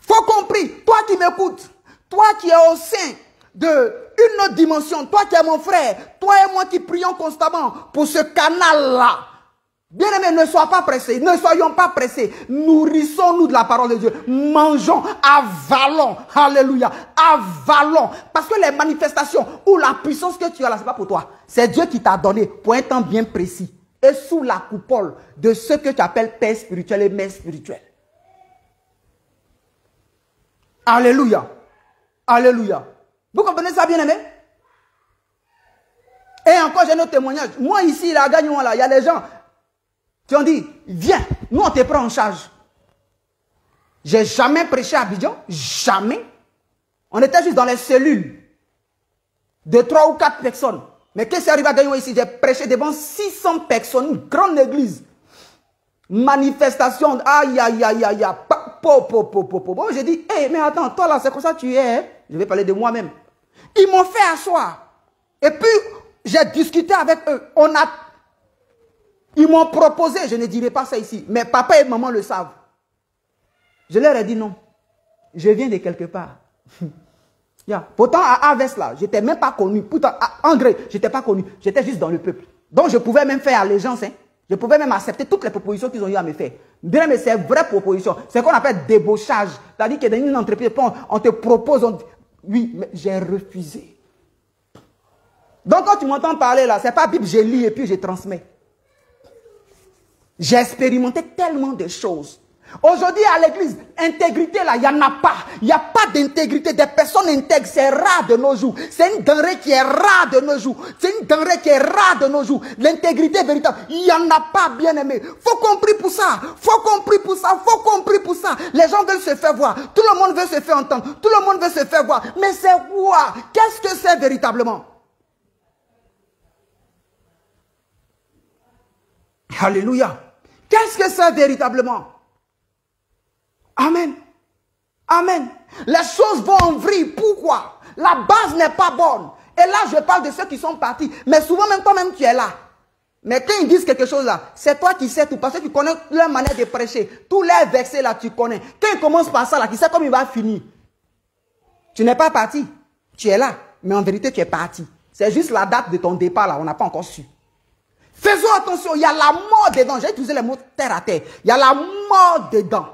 Faut compris. Toi qui m'écoutes, toi qui es au sein une autre dimension, toi qui es mon frère, toi et moi qui prions constamment pour ce canal-là. Bien-aimés, ne sois pas pressés, ne soyons pas pressés. Nourrissons-nous de la parole de Dieu. Mangeons, avalons. Alléluia. Avalons. Parce que les manifestations ou la puissance que tu as là, ce n'est pas pour toi. C'est Dieu qui t'a donné pour un temps bien précis. Et sous la coupole de ce que tu appelles père spirituel et mère spirituelle. Alléluia. Alléluia. Vous comprenez ça, bien-aimés? Et encore, j'ai notre témoignage. Moi, ici, là, gagnons là, il y a des gens qui ont dit, viens, nous, on te prend en charge. J'ai jamais prêché à Abidjan, jamais. On était juste dans les cellules de 3 ou 4 personnes. Mais qu'est-ce qui arrive à Gagnon ici? J'ai prêché devant 600 personnes, une grande église. Manifestation, aïe, aïe, aïe, aïe, aïe, bon, j'ai dit, hé, mais attends, toi là, c'est comme ça que tu es, hein? Je vais parler de moi-même. Ils m'ont fait asseoir. Et puis, j'ai discuté avec eux. Ils m'ont proposé, je ne dirai pas ça ici, mais papa et maman le savent. Je leur ai dit non. Je viens de quelque part. Pourtant, à Aves, là, je n'étais même pas connu. Pourtant, à Angré, je n'étais pas connu. J'étais juste dans le peuple. Donc, je pouvais même faire allégeance. Hein. Je pouvais même accepter toutes les propositions qu'ils ont eu à me faire. Bien, mais c'est vraie proposition. C'est ce qu'on appelle débauchage. C'est-à-dire que dans une entreprise, on te propose. Oui, mais j'ai refusé. Donc, quand tu m'entends parler là, ce n'est pas Bible, je lis et puis je transmets. J'ai expérimenté tellement de choses. Aujourd'hui, à l'église, intégrité là, il n'y en a pas. Il n'y a pas d'intégrité. Des personnes intègres, c'est rare de nos jours. C'est une denrée qui est rare de nos jours. C'est une denrée qui est rare de nos jours. L'intégrité véritable, il n'y en a pas, bien aimé. Faut compris pour ça. Faut compris pour ça. Faut compris pour ça. Les gens veulent se faire voir. Tout le monde veut se faire entendre. Tout le monde veut se faire voir. Mais c'est quoi? Qu'est-ce que c'est véritablement? Alléluia. Qu'est-ce que c'est véritablement? Amen. Amen. Les choses vont en vrille. Pourquoi? La base n'est pas bonne. Et là, je parle de ceux qui sont partis. Mais souvent, même toi-même, tu es là. Mais quand ils disent quelque chose là, c'est toi qui sais tout. Parce que tu connais leur manière de prêcher. Tous les versets là, tu connais. Quand ils commencent par ça là, tu sais comment il va finir. Tu n'es pas parti. Tu es là. Mais en vérité, tu es parti. C'est juste la date de ton départ là. On n'a pas encore su. Faisons attention, il y a la mort dedans. J'ai utilisé le mot terre à terre. Il y a la mort dedans.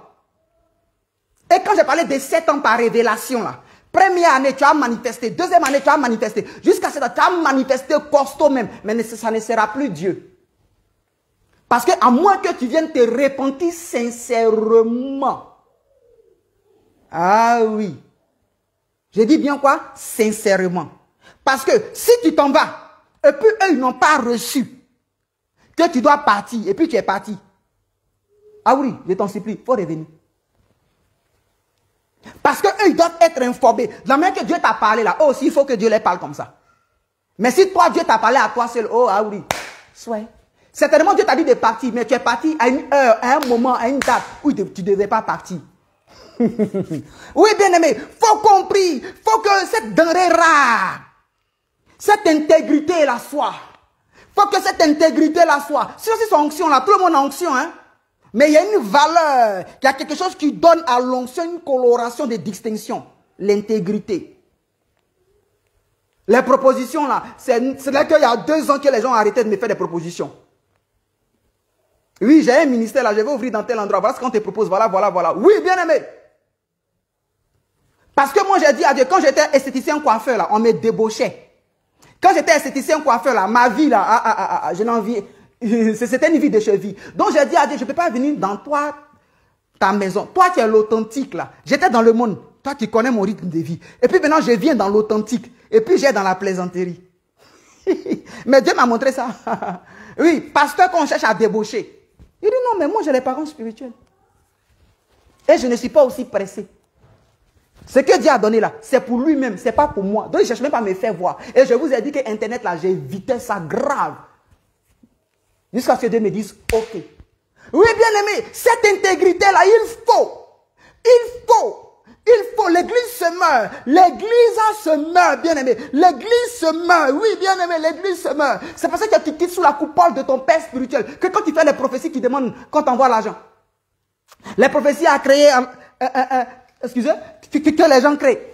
Et quand j'ai parlé de 7 ans par révélation, là, première année, tu as manifesté. Deuxième année, tu as manifesté. Jusqu'à 7 ans, tu as manifesté costaud même. Mais ça ne sera plus Dieu. Parce qu'à moins que tu viennes te repentir sincèrement. Ah oui. Je dis bien quoi? Sincèrement. Parce que si tu t'en vas, et puis eux, ils n'ont pas reçu que tu dois partir, et puis tu es parti. Ah oui, je t'en supplie, il faut revenir. Parce qu'eux, ils doivent être informés. De la manière que Dieu t'a parlé là, oh, il faut que Dieu les parle comme ça. Mais si toi, Dieu t'a parlé à toi seul, oh, ah oui, soit. Certainement, Dieu t'a dit de partir, mais tu es parti à une heure, à un moment, à une date où tu ne devais pas partir. Oui, bien aimé, faut compris, faut que cette denrée rare, cette intégrité la soit. Faut que cette intégrité la soit. Si c'est son onction là, tout le monde a onction, hein. Mais il y a une valeur, il y a quelque chose qui donne à l'onction une coloration de distinction. L'intégrité. Les propositions là, c'est là qu'il y a 2 ans que les gens ont arrêté de me faire des propositions. Oui, j'ai un ministère là, je vais ouvrir dans tel endroit. Voilà ce qu'on te propose, voilà, voilà, voilà. Oui, bien aimé. Parce que moi j'ai dit à Dieu, quand j'étais esthéticien coiffeur là, on me débauchait. Quand j'étais esthéticien coiffeur là, ma vie là, je n'ai envie... C'était une vie de cheville. Donc j'ai dit à Dieu, je ne peux pas venir dans toi, ta maison. Toi, tu es l'authentique là. J'étais dans le monde. Toi, tu connais mon rythme de vie. Et puis maintenant, je viens dans l'authentique. Et puis j'ai dans la plaisanterie. Mais Dieu m'a montré ça. Oui, pasteur qu'on cherche à débaucher. Il dit non, mais moi j'ai les parents spirituels. Et je ne suis pas aussi pressé. Ce que Dieu a donné là, c'est pour lui-même, c'est pas pour moi. Donc il ne cherche même pas à me faire voir. Et je vous ai dit que Internet là, j'ai évité ça grave. Jusqu'à ce que Dieu me dise, ok. Oui, bien aimé, cette intégrité-là, il faut, l'église se meurt. L'église se meurt, bien aimé. L'église se meurt, oui, bien aimé, l'église se meurt. C'est parce que tu quittes sous la coupole de ton père spirituel que quand tu fais les prophéties qui demandent, quand tu envoies l'argent. Les prophéties à créer, excusez, que les gens créent.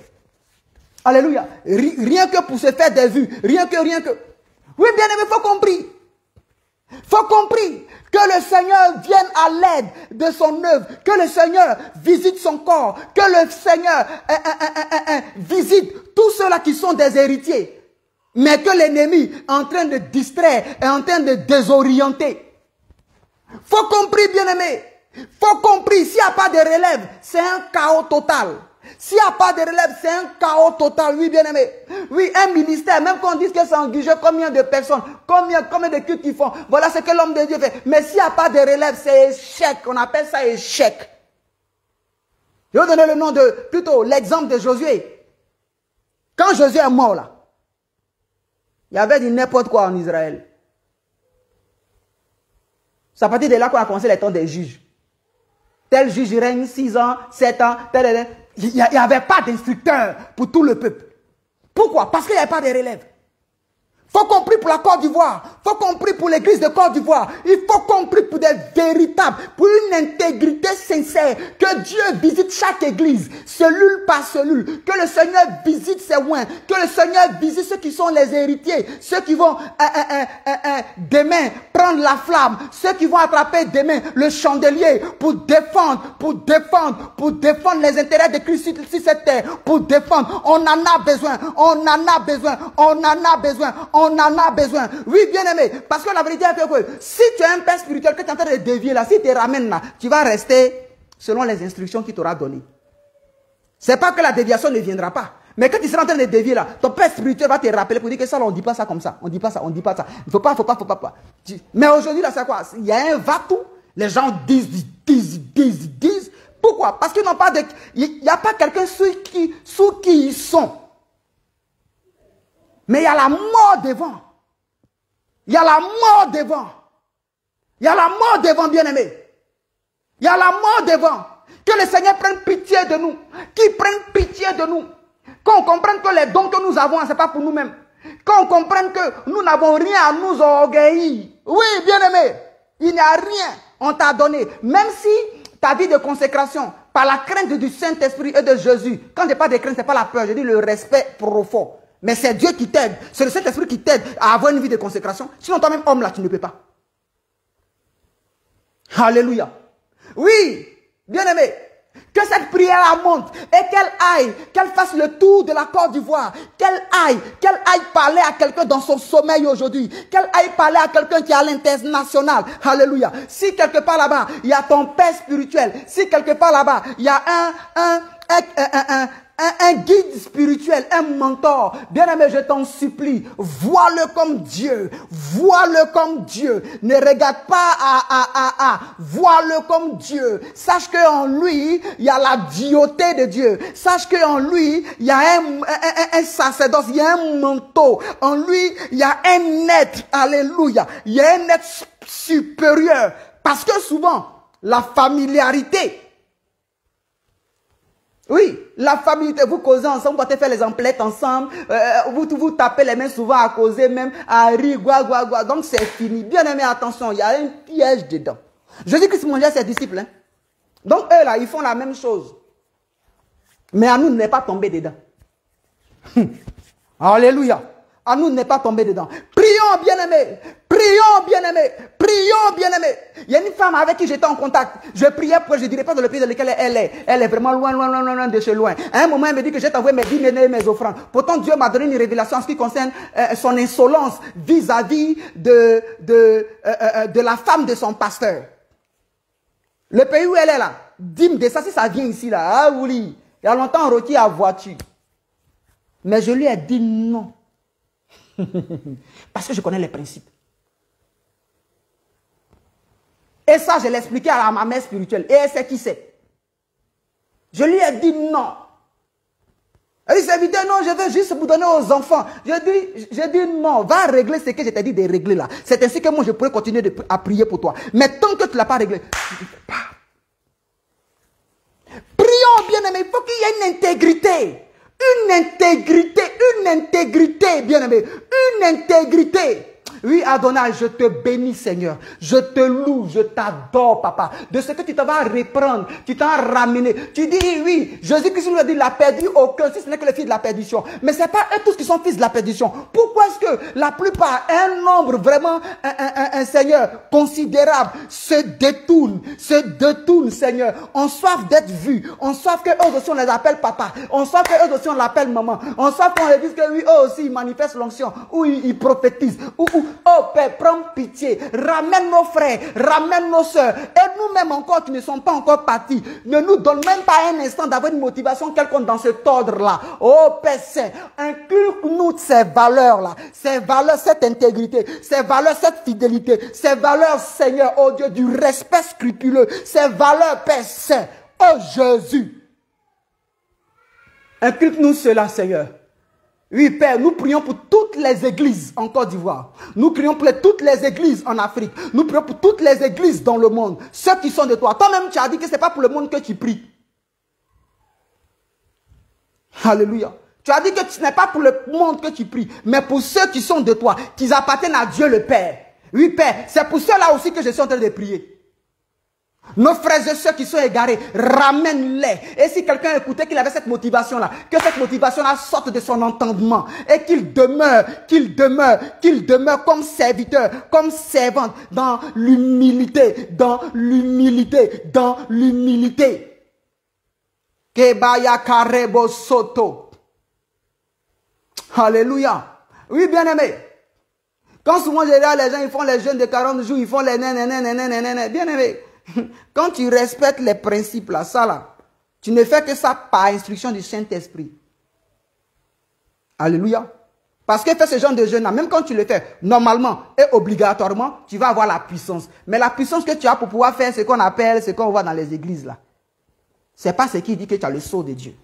Alléluia. Rien que pour se faire des vues, rien que. Oui, bien aimé, il faut compris. Faut compris que le Seigneur vienne à l'aide de son œuvre, que le Seigneur visite son corps, que le Seigneur visite tous ceux-là qui sont des héritiers, mais que l'ennemi est en train de distraire, est en train de désorienter. Faut compris, bien-aimé. Faut compris, s'il n'y a pas de relève, c'est un chaos total. S'il n'y a pas de relève, c'est un chaos total, oui, bien-aimé. Oui, un ministère, même qu'on dise que c'est engagé, combien de personnes, combien de cultes ils font. Voilà ce que l'homme de Dieu fait. Mais s'il n'y a pas de relève, c'est échec. On appelle ça échec. Je vais vous donner le nom de, plutôt, l'exemple de Josué. Quand Josué est mort, là, il y avait dit n'importe quoi en Israël. C'est à partir de là qu'on a commencé les temps des juges. Tel juge règne 6 ans, 7 ans, tel. Il n'y avait pas d'instructeur pour tout le peuple. Pourquoi? Parce qu'il n'y avait pas de relève. Il faut compris pour la Côte d'Ivoire. Il faut compris pour l'église de Côte d'Ivoire. Il faut compris pour des véritables, pour une intégrité sincère. Que Dieu visite chaque église, cellule par cellule. Que le Seigneur visite ses oins. Que le Seigneur visite ceux qui sont les héritiers. Ceux qui vont demain prendre la flamme. Ceux qui vont attraper demain le chandelier pour défendre les intérêts de Christ sur cette terre. Pour défendre. On en a besoin. On en a besoin. On en a besoin. On en a besoin. Oui, bien aimé. Parce que la vérité est que si tu as un père spirituel que tu es en train de dévier là, si tu te ramènes là, tu vas rester selon les instructions qu'il t'aura données. C'est pas que la déviation ne viendra pas. Mais quand tu seras en train de dévier là, ton père spirituel va te rappeler pour dire que ça, on ne dit pas ça comme ça. On ne dit pas ça, on ne dit pas ça. Il ne faut pas. Mais aujourd'hui là, c'est quoi? Il y a un va-tout. Les gens disent. Pourquoi? Parce qu'ils n'ont pas de... Il n'y a pas quelqu'un sous qui ils sont. Mais il y a la mort devant. Il y a la mort devant. Il y a la mort devant, bien-aimé. Il y a la mort devant. Que le Seigneur prenne pitié de nous. Qu'il prenne pitié de nous. Qu'on comprenne que les dons que nous avons, ce n'est pas pour nous-mêmes. Qu'on comprenne que nous n'avons rien à nous orgueillir. Oui, bien-aimé. Il n'y a rien. On t'a donné. Même si ta vie de consécration, par la crainte du Saint-Esprit et de Jésus, quand je parle de crainte, ce n'est pas la peur, je dis le respect profond. Mais c'est Dieu qui t'aide. C'est le Saint-Esprit qui t'aide à avoir une vie de consécration. Sinon, toi-même, homme, là, tu ne peux pas. Alléluia. Oui, bien-aimé, que cette prière monte et qu'elle fasse le tour de la Côte d'Ivoire. Qu'elle aille parler à quelqu'un dans son sommeil aujourd'hui. Qu'elle aille parler à quelqu'un qui est à l'international. Alléluia. Si quelque part là-bas, il y a ton père spirituel. Si quelque part là-bas, il y a un guide spirituel, un mentor. Bien-aimé, je t'en supplie, vois-le comme Dieu. Vois-le comme Dieu. Ne regarde pas vois-le comme Dieu. Sache qu'en lui, il y a la diauté de Dieu. Sache qu'en lui, il y a un sacerdoce, il y a un manteau. En lui, il y a un être. Alléluia. Il y a un être supérieur. Parce que souvent, la familiarité, oui, la familiarité, vous causez ensemble, vous pouvez faire les emplettes ensemble, vous tapez les mains souvent à causer même, à rire, quoi. Donc c'est fini. Bien aimé, attention, il y a un piège dedans. Jésus-Christ mangeait ses disciples. Hein. Donc eux là, ils font la même chose. Mais à nous, ne n'est pas tombé dedans. Alléluia. À nous, ne pas tomber dedans. Prions, bien-aimés. Prions, bien-aimés. Prions, bien-aimés. Il y a une femme avec qui j'étais en contact. Je priais pour, je ne dirais pas dans le pays dans lequel elle est. Elle est vraiment loin de chez loin. À un moment, elle me dit que je vais t'envoyer mes dîmes et mes offrandes. Pourtant, Dieu m'a donné une révélation en ce qui concerne son insolence vis-à-vis de la femme de son pasteur. Le pays où elle est là, dîme de ça, si ça vient ici là, ah oui, il y a longtemps, on retire à voiture. Mais je lui ai dit non. Parce que je connais les principes. Et ça, je l'ai expliqué à ma mère spirituelle. Et elle sait qui c'est. Je lui ai dit non. Elle dit, c'est évident, non, je veux juste vous donner aux enfants. J'ai dit non, va régler ce que je t'ai dit de régler là. C'est ainsi que moi, je pourrais continuer à prier pour toi. Mais tant que tu ne l'as pas réglé, tu ne fais pas. Prions, bien-aimés, il faut qu'il y ait une intégrité. Une intégrité, bien-aimé. Une intégrité. Oui, Adonai, je te bénis, Seigneur. Je te loue, je t'adore, papa. De ce que tu t'en vas reprendre, tu t'en ramener. Tu dis, oui, Jésus-Christ nous a dit, il n'a perdu aucun, si ce n'est que le fils de la perdition. Mais ce n'est pas eux tous qui sont fils de la perdition. Pourquoi Pourquoi est-ce que la plupart, un nombre vraiment, un Seigneur considérable se détourne, Seigneur. On soif d'être vu. On soif qu'eux aussi on les appelle papa. On soif qu'eux aussi on l'appelle maman. On soif qu'on leur dise que oui, eux aussi ils manifestent l'onction. Ou ils prophétisent. Ou, oh Père, prends pitié. Ramène nos frères, ramène nos soeurs. Et nous-mêmes encore qui ne sommes pas encore partis. Ne nous donne même pas un instant d'avoir une motivation quelconque dans cet ordre-là. Oh Père Saint, inculque-nous ces valeurs-là, ces valeurs, cette intégrité, ces valeurs, cette fidélité, ces valeurs, Seigneur, oh Dieu, du respect scrupuleux, ces valeurs, Père Saint, oh Jésus. Inculque-nous cela, Seigneur. Oui, Père, nous prions pour toutes les églises en Côte d'Ivoire. Nous prions pour toutes les églises en Afrique. Nous prions pour toutes les églises dans le monde. Ceux qui sont de toi. Toi-même, tu as dit que ce n'est pas pour le monde que tu pries. Alléluia. Tu as dit que ce n'est pas pour le monde que tu pries, mais pour ceux qui sont de toi, qui appartiennent à Dieu le Père. Oui, Père, c'est pour ceux-là aussi que je suis en train de prier. Nos frères et ceux qui sont égarés, ramène-les. Et si quelqu'un écoutait qu'il avait cette motivation-là, que cette motivation-là sorte de son entendement et qu'il demeure comme serviteur, comme servante dans l'humilité, dans l'humilité, dans l'humilité. Kebaya karebo soto. Alléluia. Oui, bien-aimé. Quand souvent je regarde les gens, ils font les jeûnes de 40 jours, ils font les nénénénénénéné. Bien-aimé. Quand tu respectes les principes là, ça là, tu ne fais que ça par instruction du Saint-Esprit. Alléluia. Parce que fais ce genre de jeûne là, même quand tu le fais, normalement et obligatoirement, tu vas avoir la puissance. Mais la puissance que tu as pour pouvoir faire ce qu'on appelle, ce qu'on voit dans les églises là, ce n'est pas ce qui dit que tu as le sceau de Dieu.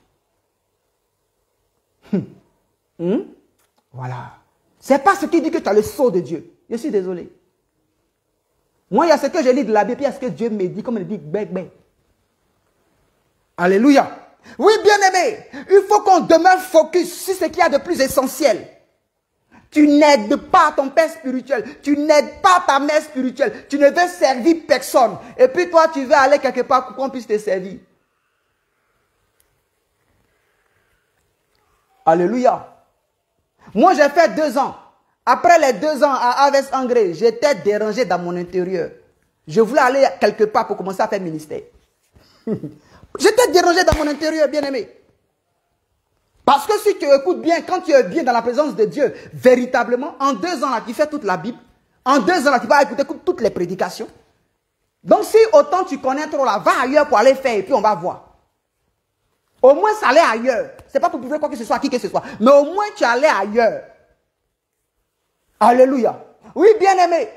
Voilà. Ce n'est pas ce qui dit que tu as le sceau de Dieu. Je suis désolé. Moi, il y a ce que je lis de la Bible, il y a ce que Dieu me dit, comme il dit, bang. Alléluia. Oui, bien-aimé, il faut qu'on demeure focus sur ce qu'il y a de plus essentiel. Tu n'aides pas ton père spirituel, tu n'aides pas ta mère spirituelle, tu ne veux servir personne. Et puis toi, tu veux aller quelque part pour qu'on puisse te servir. Alléluia. Moi, j'ai fait 2 ans. Après les 2 ans à Aves Angré, j'étais dérangé dans mon intérieur. Je voulais aller quelque part pour commencer à faire ministère. J'étais dérangé dans mon intérieur, bien-aimé. Parce que si tu écoutes bien, quand tu es bien dans la présence de Dieu, véritablement, en 2 ans, là, tu fais toute la Bible. En 2 ans, là, tu vas écouter toutes les prédications. Donc, si autant tu connais trop là, va ailleurs pour aller faire et puis on va voir. Au moins, ça allait ailleurs. Ce n'est pas pour prouver quoi que ce soit à qui que ce soit. Mais au moins, tu allais ailleurs. Alléluia. Oui, bien-aimé.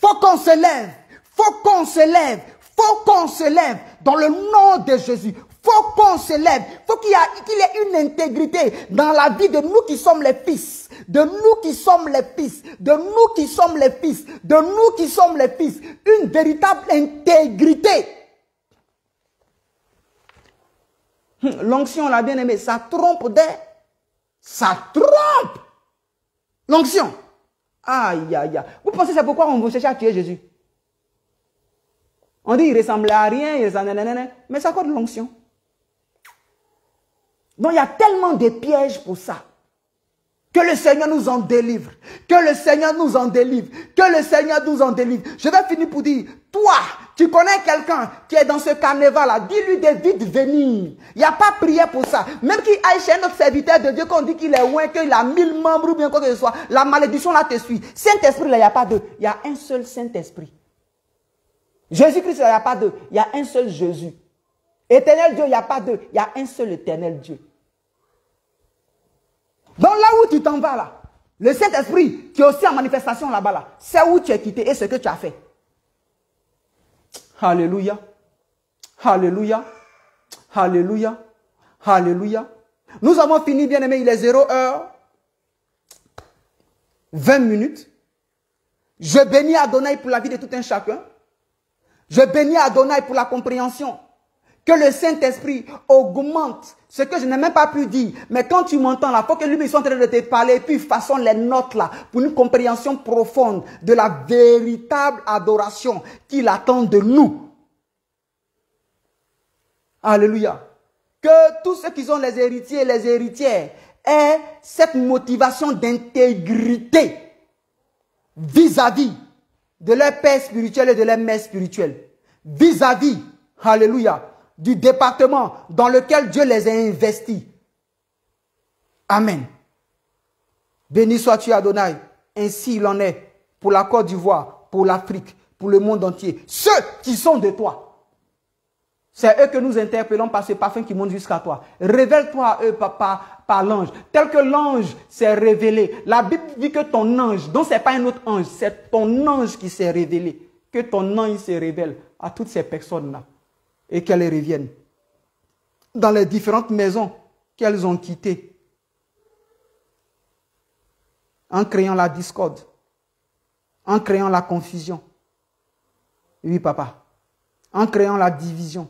Faut qu'on se lève. Faut qu'on se lève. Faut qu'on se lève. Dans le nom de Jésus. Faut qu'on se lève. Faut qu'il y ait une intégrité dans la vie de nous qui sommes les fils. De nous qui sommes les fils. De nous qui sommes les fils. De nous qui sommes les fils. Une véritable intégrité. L'onction, la bien-aimée, ça trompe ça trompe. L'onction. Aïe, aïe, aïe. Vous pensez que c'est pourquoi on veut chercher à tuer Jésus? On dit qu'il ressemblait à rien, il ressemblait, mais c'est encore de l'onction. Donc il y a tellement de pièges pour ça. Que le Seigneur nous en délivre. Que le Seigneur nous en délivre. Que le Seigneur nous en délivre. Je vais finir pour dire, toi, tu connais quelqu'un qui est dans ce carnaval-là, dis-lui de vite venir. Il n'y a pas prière pour ça. Même qu'il aille chez notre serviteur de Dieu, qu'on dit qu'il est loin, qu'il a 1000 membres ou bien quoi que ce soit, la malédiction là te suit. Saint-Esprit, là, il n'y a pas deux. Il y a un seul Saint-Esprit. Jésus-Christ, là, il n'y a pas deux. Il y a un seul Jésus. Éternel Dieu, il n'y a pas deux. Il y a un seul éternel Dieu. Donc là où tu t'en vas là, le Saint-Esprit qui est aussi en manifestation là-bas là, c'est où tu es quitté et ce que tu as fait. Alléluia. Alléluia. Alléluia. Alléluia. Nous avons fini, bien aimé, il est 0h20. Je bénis Adonai pour la vie de tout un chacun. Je bénis Adonai pour la compréhension. Que le Saint-Esprit augmente ce que je n'ai même pas pu dire. Mais quand tu m'entends là, il faut que lui soit en train de te parler et puis façonne les notes là pour une compréhension profonde de la véritable adoration qu'il attend de nous. Alléluia. Que tous ceux qui sont les héritiers et les héritières ait cette motivation d'intégrité vis-à-vis de leur père spirituel et de leur mère spirituelle. Vis-à-vis, alléluia, du département dans lequel Dieu les a investis. Amen. Béni sois-tu Adonai. Ainsi il en est pour la Côte d'Ivoire, pour l'Afrique, pour le monde entier. Ceux qui sont de toi. C'est eux que nous interpellons par ce parfum qui monte jusqu'à toi. Révèle-toi à eux par l'ange. Tel que l'ange s'est révélé. La Bible dit que ton ange, donc ce n'est pas un autre ange, c'est ton ange qui s'est révélé. Que ton ange se révèle à toutes ces personnes-là. Et qu'elles reviennent dans les différentes maisons qu'elles ont quittées. En créant la discorde. En créant la confusion. Oui, papa. En créant la division.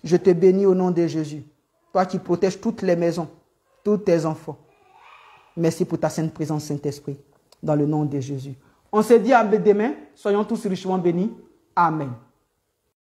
Je te bénis au nom de Jésus. Toi qui protèges toutes les maisons, tous tes enfants. Merci pour ta sainte présence, Saint-Esprit. Dans le nom de Jésus. On se dit à demain. Soyons tous richement bénis. Amen.